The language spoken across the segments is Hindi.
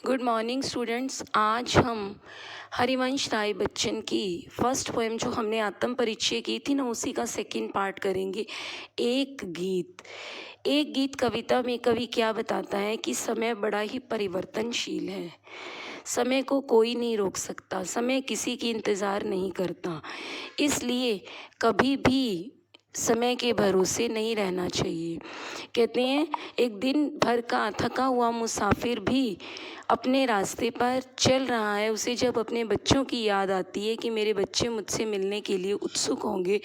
Good morning students. आज हम हरिवंश राय बच्चन की फर्स्ट पोएम जो हमने आत्म परिचय की थी ना, उसी का सेकंड पार्ट करेंगे। एक गीत कविता में कवि क्या बताता है कि समय बड़ा ही परिवर्तनशील है। समय को कोई नहीं रोक सकता, समय किसी की इंतज़ार नहीं करता, इसलिए कभी भी समय के भरोसे नहीं रहना चाहिए। कहते हैं एक दिन भर का थका हुआ मुसाफिर भी अपने रास्ते पर चल रहा है, उसे जब अपने बच्चों की याद आती है कि मेरे बच्चे मुझसे मिलने के लिए उत्सुक होंगे,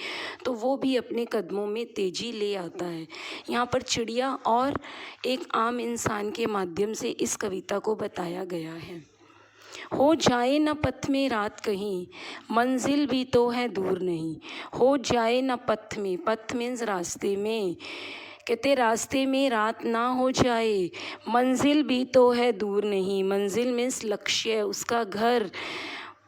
तो वो भी अपने कदमों में तेज़ी ले आता है। यहाँ पर चिड़िया और एक आम इंसान के माध्यम से इस कविता को बताया गया है। हो जाए न पथ में रात कहीं, मंजिल भी तो है दूर नहीं। हो जाए न पथ में, पथ मीन्स रास्ते में, कहते रास्ते में रात ना हो जाए, मंजिल भी तो है दूर नहीं। मंजिल मीन्स लक्ष्य, उसका घर।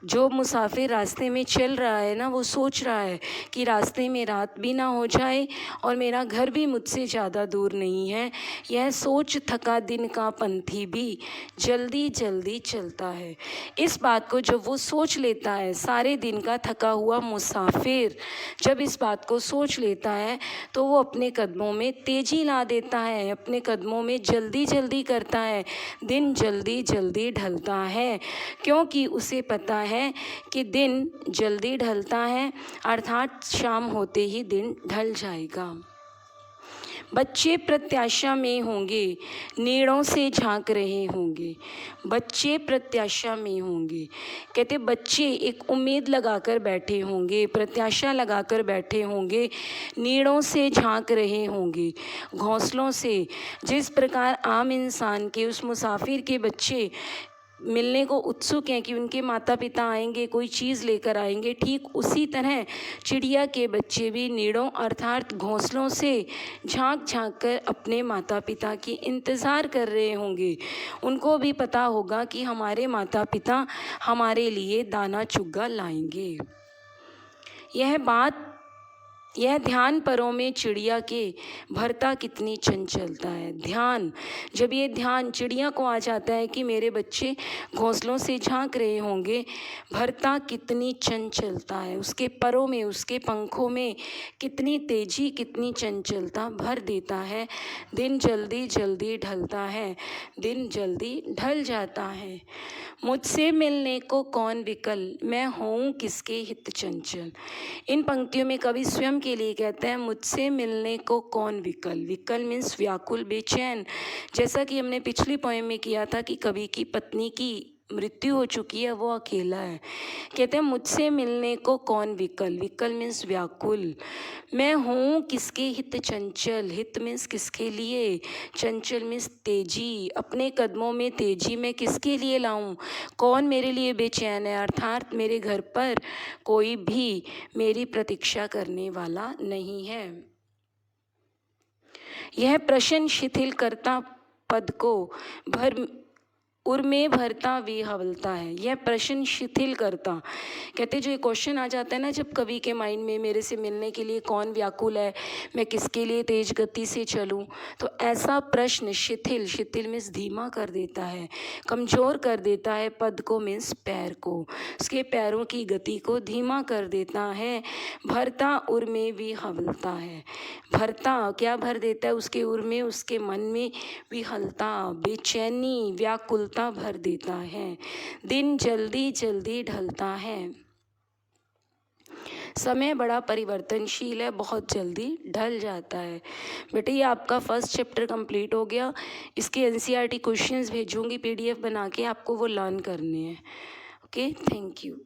जो मुसाफिर रास्ते में चल रहा है ना, वो सोच रहा है कि रास्ते में रात भी ना हो जाए और मेरा घर भी मुझसे ज़्यादा दूर नहीं है। यह सोच थका दिन का पंथी भी जल्दी जल्दी चलता है। इस बात को जब वो सोच लेता है, सारे दिन का थका हुआ मुसाफिर जब इस बात को सोच लेता है, तो वो अपने कदमों में तेज़ी ला देता है, अपने कदमों में जल्दी जल्दी करता है। दिन जल्दी जल्दी ढलता है, क्योंकि उसे पता है कि दिन जल्दी ढलता है, अर्थात शाम होते ही दिन ढल जाएगा। बच्चे प्रत्याशा में होंगे, नीड़ों से झांक रहे होंगे। बच्चे प्रत्याशा में होंगे, कहते बच्चे एक उम्मीद लगाकर बैठे होंगे, प्रत्याशा लगाकर बैठे होंगे, नीड़ों से झांक रहे होंगे, घोंसलों से। जिस प्रकार आम इंसान के, उस मुसाफिर के बच्चे मिलने को उत्सुक हैं कि उनके माता पिता आएंगे, कोई चीज़ लेकर आएंगे, ठीक उसी तरह चिड़िया के बच्चे भी नीड़ों अर्थात घोंसलों से झांक झांक कर अपने माता पिता की इंतज़ार कर रहे होंगे। उनको भी पता होगा कि हमारे माता पिता हमारे लिए दाना चुग्गा लाएंगे। यह ध्यान परों में चिड़िया के भरता कितनी चंचलता है। ध्यान, जब ये ध्यान चिड़िया को आ जाता है कि मेरे बच्चे घोंसलों से झांक रहे होंगे, भरता कितनी चंचलता है। उसके परों में, उसके पंखों में कितनी तेजी, कितनी चंचलता भर देता है। दिन जल्दी जल्दी ढलता है, दिन जल्दी ढल जाता है। मुझसे मिलने को कौन विकल, मैं हूँ किसके हित चंचल। इन पंक्तियों में कवि स्वयं के लिए कहते हैं मुझसे मिलने को कौन विकल। विकल मीन्स व्याकुल, बेचैन। जैसा कि हमने पिछली पोएम में किया था कि कवि की पत्नी की मृत्यु हो चुकी है, वो अकेला है। कहते हैं मुझसे मिलने को कौन विकल। विकल मीन्स व्याकुल। मैं हूँ किसके हित चंचल, हित मीन्स किसके लिए, चंचल मीन्स तेजी, अपने कदमों में तेजी मैं किसके लिए लाऊं। कौन मेरे लिए बेचैन है, अर्थात मेरे घर पर कोई भी मेरी प्रतीक्षा करने वाला नहीं है। यह प्रश्न शिथिल करता पद को भर उर्मे भरता विहवलता है। यह प्रश्न शिथिल करता, कहते जो ये क्वेश्चन आ जाता है ना जब कवि के माइंड में, मेरे से मिलने के लिए कौन व्याकुल है, मैं किसके लिए तेज गति से चलूं, तो ऐसा प्रश्न शिथिल, शिथिल मीन्स धीमा कर देता है, कमज़ोर कर देता है पद को मीन्स पैर को, उसके पैरों की गति को धीमा कर देता है। भरता उर्मे विहवलता है। भरता क्या भर देता है, उसके उर में, उसके मन में विहलता, बेचैनी, व्याकुलता भर देता है। दिन जल्दी जल्दी ढलता है। समय बड़ा परिवर्तनशील है, बहुत जल्दी ढल जाता है। बेटे ये आपका फर्स्ट चैप्टर कंप्लीट हो गया। इसके एनसीईआरटी क्वेश्चंस भेजूंगी PDF बना के, आपको वो लर्न करने हैं। Okay, thank you.